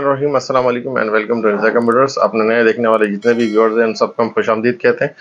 बिस्मिल्लाहिर्रहमानिर्रहीम, अस्सलाम वालेकुम and welcome to Raza computers. अपने नए देखने वाले जितने भी व्यूअर्स हैं उन सबको हम खुशामदीद कहते हैं।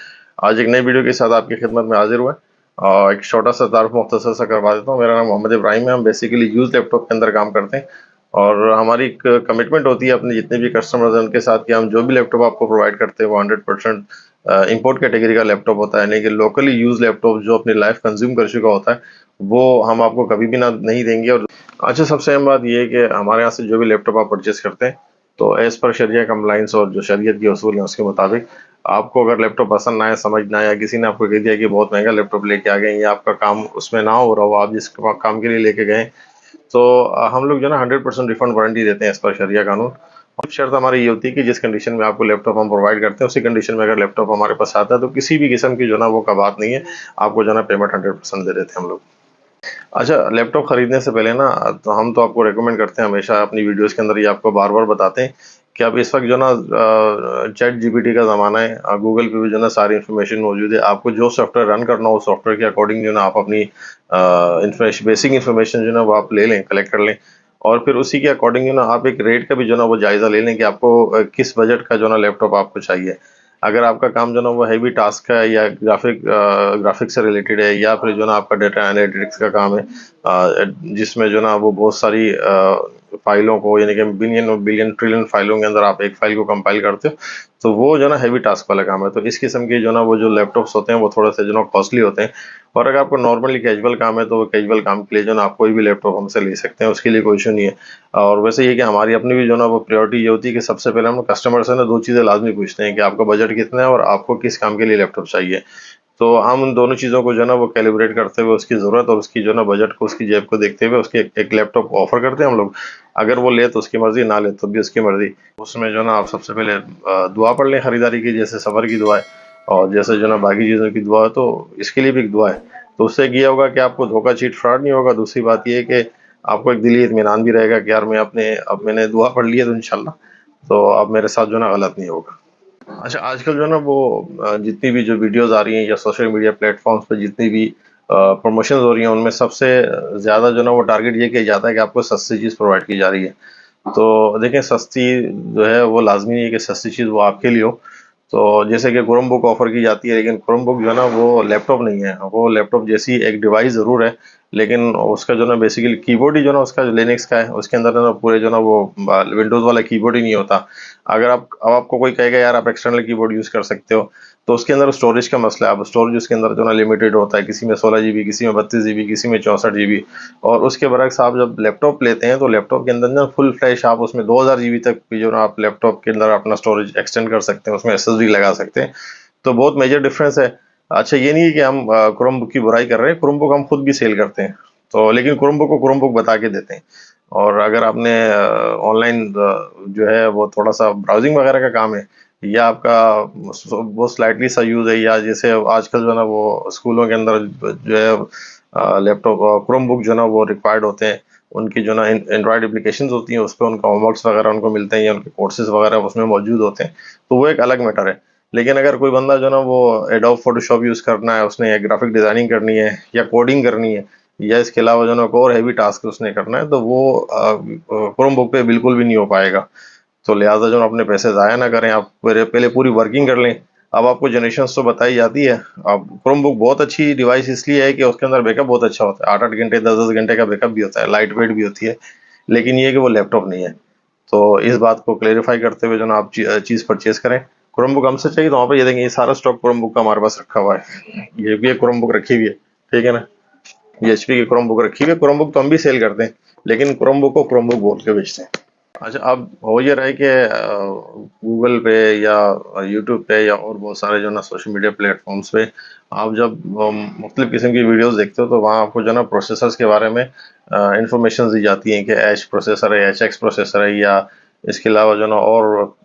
आज एक नई वीडियो के साथ आपकी खिदमत में हाजिर हुआ है और एक छोटा सा तारुफ मुख्तसर सा करवा देता हूँ। मेरा नाम मोहम्मद इब्राहिम है। हम बेसिकली यूज़ लैपटॉप के अंदर काम करते हैं और हमारी एक कमिटमेंट होती है अपने जितने भी कस्टमर्स हैं उनके साथ कि हम जो भी लैपटॉप आपको प्रोवाइड करते हैं वो 100% इम्पोर्ट कैटेगरी का लैपटॉप होता है, यानी कि लोकली यूज लैपटॉप जो अपनी लाइफ कंज्यूम कर चुका होता है वो हम आपको कभी भी ना नहीं देंगे। और अच्छा, सबसे अहम बात यह है कि हमारे यहाँ से जो भी लैपटॉप आप परचेस करते हैं तो एज पर शरिया कंप्लाइंस और जो शरीयत के उसूल हैं उसके मुताबिक आपको अगर लैपटॉप पसंद ना आए, समझ ना आए, या किसी ने आपको कह दिया कि बहुत महंगा लैपटॉप लेके आ गए या आपका काम उसमें ना हो रहा हो, आप जिस काम के लिए लेके गए तो हम लोग जो है ना 100% रिफंड वारंटी देते हैं एज पर शरिया कानून। और शर्त हमारी ये होती है कि जिस कंडीशन में आपको लैपटॉप हम प्रोवाइड करते हैं उसी कंडीशन में अगर लैपटॉप हमारे पास आता है तो किसी भी किस्म की जो ना वो कबात नहीं है, आपको जो ना पेमेंट 100% दे देते हैं हम लोग। अच्छा, लैपटॉप खरीदने से पहले ना तो हम तो आपको रेकमेंड करते हैं, हमेशा अपनी वीडियोस के अंदर ये आपको बार-बार बताते हैं कि अब इस वक्त जो ना चैट जीपीटी का ज़माना है। गूगल पे भी जो ना सारी इन्फॉर्मेशन मौजूद है। आपको जो सॉफ्टवेयर रन करना हो सॉफ्टवेयर के अकॉर्डिंग जो ना आप अपनी बेसिक इन्फॉर्मेशन जो ना वो आप ले लें, कलेक्ट कर लें और फिर उसी के अकॉर्डिंग जो ना आप एक रेट का भी जो ना वो जायज़ा ले लें कि आपको किस बजट का जो ना लैपटॉप आपको चाहिए। अगर आपका काम जो ना वो हैवी टास्क है या ग्राफिक्स से रिलेटेड है या फिर जो ना आपका डेटा एनालिटिक्स का काम है जिसमें जो ना वो बहुत सारी फाइलों को, यानी कि बिलियन और बिलियन ट्रिलियन फाइलों के अंदर आप एक फाइल को कंपाइल करते हो, तो वो जो ना हैवी टास्क वाला काम है। तो इस किस्म के जो ना वो जो लैपटॉप्स होते हैं वो थोड़े से जो ना कॉस्टली होते हैं। और अगर आपको नॉर्मली कैजुअल काम है तो वो कैजुअल काम के लिए जो ना आप कोई भी लैपटॉप हमसे ले सकते हैं, उसके लिए कोई इशू नहीं है। और वैसे ये कि हमारी अपनी भी जो ना वो प्रायोरिटी ये होती है कि सबसे पहले हम कस्टमर से ना 2 चीज़ें लाज़मी पूछते हैं कि आपका बजट कितना है और आपको किस काम के लिए लैपटॉप चाहिए। तो हम उन दोनों चीज़ों को जो है ना वो कैलिब्रेट करते हुए उसकी ज़रूरत और उसकी जो है ना बजट को, उसकी जेब को देखते हुए उसके एक लैपटॉप ऑफ़र करते हैं हम लोग। अगर वो ले तो उसकी मर्ज़ी, ना ले तो भी उसकी मर्ज़ी। उसमें जो है ना आप सबसे पहले दुआ पढ़ लें खरीदारी की, जैसे सब्र की दुआ है और जैसे जो है ना बाकी चीज़ों की दुआ है, तो इसके लिए भी एक दुआ है। तो उससे ये होगा कि आपको धोखा, चीट, फ्रॉड नहीं होगा। दूसरी बात ये है कि आपको एक दिली इत्मीनान भी रहेगा कि यार अब मैंने दुआ पढ़ ली है तो इंशाल्लाह तो अब मेरे साथ जो है ना गलत नहीं होगा। अच्छा, आजकल जो है ना वो जितनी भी जो वीडियोज़ आ रही हैं या सोशल मीडिया प्लेटफ़ॉर्म्स पे जितनी भी प्रमोशंस हो रही हैं उनमें सबसे ज़्यादा जो है ना वो टारगेट ये किया जाता है कि आपको सस्ती चीज़ प्रोवाइड की जा रही है। तो देखें, सस्ती जो है वो लाज़मी नहीं है कि सस्ती चीज़ वो आपके लिए हो। तो जैसे कि क्रोमबुक ऑफ़र की जाती है, लेकिन क्रोमबुक जो है ना वो लैपटॉप नहीं है। वो लैपटॉप जैसी एक डिवाइस ज़रूर है, लेकिन उसका जो है ना बेसिकली कीबोर्ड ही जो है ना उसका लिनक्स का है। उसके अंदर जो है ना पूरे जो है ना वो विंडोज़ वाला कीबोर्ड ही नहीं होता। अगर आपको कोई कहेगा यार आप एक्सटर्नल कीबोर्ड यूज़ कर सकते हो, तो उसके अंदर स्टोरेज का मसला है। अब स्टोरेज उसके अंदर जो है ना लिमिटेड होता है, किसी में 16 जीबी, किसी में 32 जीबी, किसी में 64 जीबी। और उसके बरक्स आप जब लैपटॉप लेते हैं तो लैपटॉप के अंदर ना फुल फ्लैश आप उसमें 2000 जीबी तक भी जो ना आप लैपटॉप के अंदर अपना स्टोरेज एक्सटेंड कर सकते हैं, उसमें एसएसडी लगा सकते हैं। तो बहुत मेजर डिफरेंस है। अच्छा, ये नहीं है कि हम क्रोमबुक की बुराई कर रहे हैं, क्रोमबुक हम खुद भी सेल करते हैं। तो लेकिन क्रोमबुक को क्रोमबुक बता के देते हैं। और अगर आपने ऑनलाइन जो है वो थोड़ा-सा ब्राउज़िंग वगैरह का काम है या आपका वो स्लाइटली सा यूज़ है, या जैसे आजकल जो है ना वो स्कूलों के अंदर जो है लैपटॉप क्रोमबुक जो है ना वो रिक्वायर्ड होते हैं। उनकी जो ना एंड्रॉयड एप्लीकेशंस होती हैं, उसपे उनका होमवर्क्स वगैरह उनको मिलते हैं या उनके कोर्सेज़ वगैरह उसमें मौजूद होते हैं, तो वो एक अलग मैटर है। लेकिन अगर कोई बंदा जो है ना वो एडोब फ़ोटोशॉप यूज़ करना है, उसने या ग्राफ़िक डिज़ाइनिंग करनी है या कोडिंग करनी है या इसके अलावा जो है ना कोई और हेवी टास्क उसने करना है, तो वो क्रोमबुक पे बिल्कुल भी नहीं हो पाएगा। तो लिहाज़ा जो है अपने पैसे ज़ाया ना करें, आप पहले पहले पूरी वर्किंग कर लें। अब आपको जनरेशंस तो बताई जाती है। अब क्रोमबुक बहुत अच्छी डिवाइस इसलिए है कि उसके अंदर बैकअप बहुत अच्छा होता है। 8-8 घंटे, 10-10 घंटे का बैकअप भी होता है, लाइट वेट भी होती है। लेकिन ये है कि वो लैपटॉप नहीं है। तो इस बात को क्लेरिफ़ाई करते हुए जो ना आप चीज़ परचेज़ करें। क्रोमबुक हमसे चाहिए तो वहाँ पे ये देखेंगे, ये सारा स्टॉक क्रोमबुक का हमारे पास रखा हुआ है। ये भी एक क्रोमबुक रखी हुई है, ठीक है ना? ये एचपी की क्रोमबुक रखी हुई है। क्रोमबुक तो हम भी सेल करते हैं, लेकिन क्रोमबुक को क्रोमबुक बोल के बेचते हैं। अच्छा, अब हो ये रहा है कि गूगल पे या यूट्यूब पे या और बहुत सारे जो ना सोशल मीडिया प्लेटफॉर्म्स पे आप जब मुख्तलिफ किस्म की वीडियोस देखते हो तो वहाँ आपको जो ना प्रोसेसर्स के बारे में इंफॉर्मेशन दी जाती हैं कि एच प्रोसेसर है, एच एक्स प्रोसेसर है, या इसके अलावा जो ना और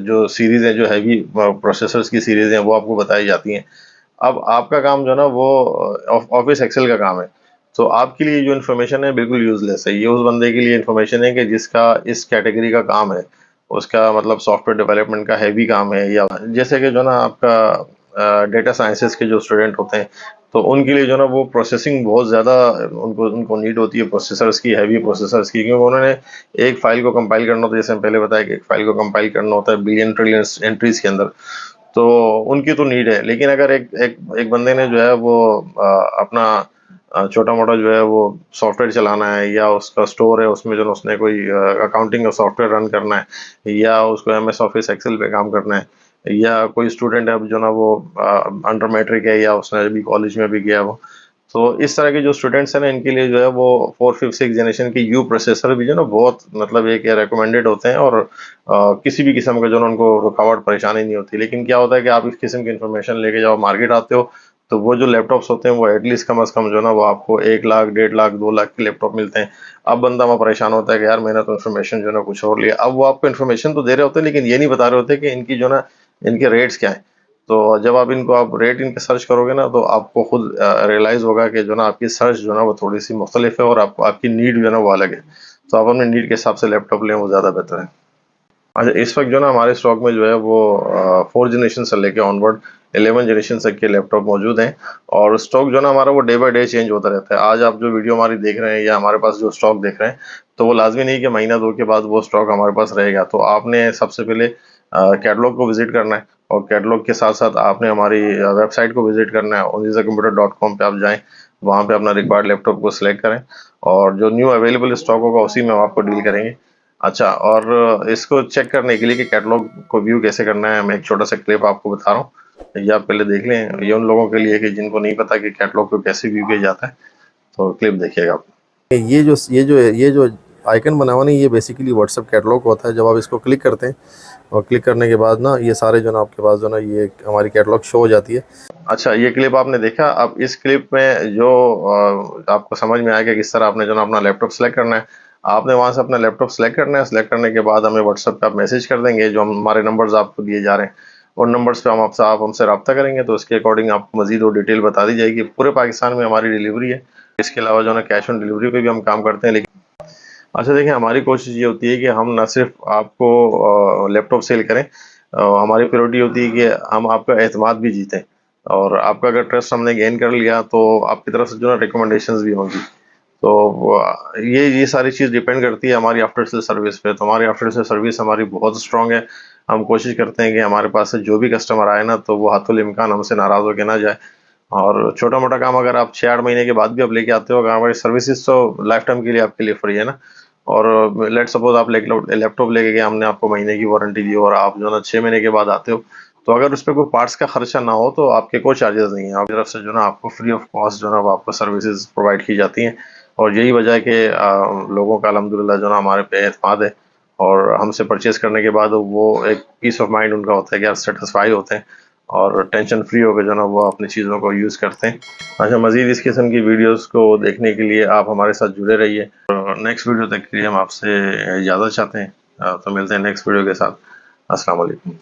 जो सीरीज़ हैं, जो हैवी प्रोसेसर्स की सीरीज़ हैं वो आपको बताई जाती हैं। अब आपका काम जो है ना वो ऑफिस एक्सेल का काम है। तो आपके लिए जो इन्फॉर्मेशन है बिल्कुल यूज़लेस है। ये उस बंदे के लिए इन्फॉर्मेशन है कि जिसका इस कैटेगरी का काम है। उसका मतलब सॉफ्टवेयर डेवलपमेंट का हैवी काम है, या जैसे कि जो ना आपका डेटा साइंसेस के जो स्टूडेंट होते हैं, तो उनके लिए जो ना वो प्रोसेसिंग बहुत ज़्यादा उनको नीड होती है प्रोसेसर्स की, हैवी प्रोसेसर्स की, क्योंकि उन्होंने एक फाइल को कंपाइल करना होता है, जैसे हम पहले बताया कि एक फाइल को कंपाइल करना होता है बिलियन ट्रिलियन एंट्रीज के अंदर, तो उनकी तो नीड है। लेकिन अगर एक एक एक बंदे ने जो है वो अपना छोटा मोटा जो है वो सॉफ्टवेयर चलाना है, या उसका स्टोर है उसमें जो ना उसने कोई अकाउंटिंग का सॉफ्टवेयर रन करना है, या उसको एमएस ऑफिस एक्सेल पे काम करना है, या कोई स्टूडेंट है अब जो ना वो अंडर मैट्रिक है या उसने अभी कॉलेज में भी गया वो, तो इस तरह के जो स्टूडेंट्स हैं ना इनके लिए जो है वो 4, 5, 6 जनरेशन की यू प्रोसेसर भी जो ना बहुत मतलब एक रिकमेंडेड होते हैं, और किसी भी किस्म का जो ना उनको रुकावट परेशानी नहीं होती। लेकिन क्या होता है कि आप इस किस्म की इन्फॉर्मेशन लेके जाओ मार्केट आते हो, तो वो जो लैपटॉप्स होते हैं वो एटलीस्ट कम से कम जो ना वो आपको 1 लाख, 1.5 लाख, 2 लाख के लैपटॉप मिलते हैं। अब बंदा वहाँ परेशान होता है कि यार मैंने तो इन्फॉर्मेशन जो ना कुछ और लिया। अब वो आपको इन्फॉर्मेशन तो दे रहे होते हैं, लेकिन ये नहीं बता रहे होते कि इनकी जो ना इनके रेट्स क्या है। तो जब आप इनको आप रेट इनके सर्च करोगे ना, तो आपको खुद रियलाइज होगा कि जो ना आपकी सर्च जो ना वो थोड़ी सी मुख्तलिफ है, और आपको आपकी नीड जो है ना वो अलग है। तो आप अपने नीड के हिसाब से लैपटॉप लें, वो ज़्यादा बेहतर है। अच्छा, इस वक्त जो ना हमारे स्टॉक में जो है वो 4 जनरेशन से लेके ऑनवर्ड 11 जनरेशन तक के लैपटॉप मौजूद हैं, और स्टॉक जो ना हमारा वो डे बाय डे चेंज होता रहता है। आज आप जो वीडियो हमारी देख रहे हैं या हमारे पास जो स्टॉक देख रहे हैं, तो वो लाजमी नहीं कि महीना 2 के बाद वो स्टॉक हमारे पास रहेगा। तो आपने सबसे पहले कैटलॉग को विजिट करना है, और कैटलॉग के साथ साथ आपने हमारी वेबसाइट को विजिट करना है। onlythecomputer.com पे आप जाएं, वहाँ पे अपना रिक्वायर्ड लैपटॉप को सिलेक्ट करें, और जो न्यू अवेलेबल स्टॉक होगा उसी में हम आपको डील करेंगे। अच्छा, और इसको चेक करने के लिए कि कैटलॉग को व्यू कैसे करना है, मैं एक छोटा सा क्लिप आपको बता रहा हूँ, ये आप पहले देख लें। ये उन लोगों के लिए कि जिनको नहीं पता कि कैटलॉग को कैसे व्यू किया जाता है, तो क्लिप देखिएगा आप। ये जो आइकन बना हुआ ना, ये बेसिकली व्हाट्सएप कैटलॉग होता है। जब आप इसको क्लिक करते हैं, और क्लिक करने के बाद ना ये सारे जो ना आपके पास जो ना ये हमारी कैटलॉग शो हो जाती है। अच्छा, ये क्लिप आपने देखा। अब इस क्लिप में जो आपको समझ में आएगा किस तरह आपने जो ना अपना लैपटॉप सेलेक्ट करना है। आपने वहाँ से अपना लैपटॉप सेलेक्ट करना है। सेलेक्ट करने के बाद हमें व्हाट्सएप पे आप मैसेज कर देंगे, जो हमारे नंबर्स आपको दिए जा रहे हैं उन नंबर्स पे आप हमसे रब्ता करेंगे, तो उसके अकॉर्डिंग आपको मजीद और डिटेल बता दी जाएगी। पूरे पाकिस्तान में हमारी डिलीवरी है। इसके अलावा जो है ना कैश ऑन डिलीवरी पे भी हम काम करते हैं। लेकिन अच्छा देखिए, हमारी कोशिश ये होती है कि हम ना सिर्फ आपको लैपटॉप सेल करें, हमारी प्रायोरिटी होती है कि हम आपका एतमाद भी जीतें, और आपका अगर ट्रस्ट हमने गेन कर लिया तो आपकी तरफ से जो है रिकमेंडेशंस भी होंगी। तो ये सारी चीज़ डिपेंड करती है हमारी आफ्टर सेल सर्विस पे। तो हमारी आफ्टर सेल सर्विस हमारी बहुत स्ट्रॉन्ग है। हम कोशिश करते हैं कि हमारे पास से जो भी कस्टमर आए ना, तो वो हाथुल इम्कान हमसे नाराज़ होकर ना जाए। और छोटा मोटा काम अगर आप 6-8 महीने के बाद भी आप लेके आते हो, अगर हमारी सर्विसेज तो लाइफ टाइम के लिए आपके लिए फ्री है ना। और लेट सपोज आप लैपटॉप लेके गए, हमने आपको महीने की वारंटी दी, और आप जो ना 6 महीने के बाद आते हो, तो अगर उस पर कोई पार्ट्स का खर्चा ना हो तो आपके कोई चार्जेस नहीं है। आपकी तरफ से जो ना आपको फ्री ऑफ कॉस्ट जो ना वो आपको सर्विसेज प्रोवाइड की जाती हैं। और यही वजह है कि लोगों का अल्हम्दुलिल्लाह जो ना हमारे पे एतमाद है, और हमसे परचेज करने के बाद वो एक पीस ऑफ माइंड उनका होता है कि आप सेटिस्फाई होते हैं, और टेंशन फ्री होकर जो ना वो अपनी चीज़ों को यूज़ करते हैं। अच्छा, मज़ीद इस किस्म की वीडियोस को देखने के लिए आप हमारे साथ जुड़े रहिए। नेक्स्ट वीडियो तक के लिए हम आपसे इजाज़त चाहते हैं। तो मिलते हैं नेक्स्ट वीडियो के साथ। अस्सलाम वालेकुम।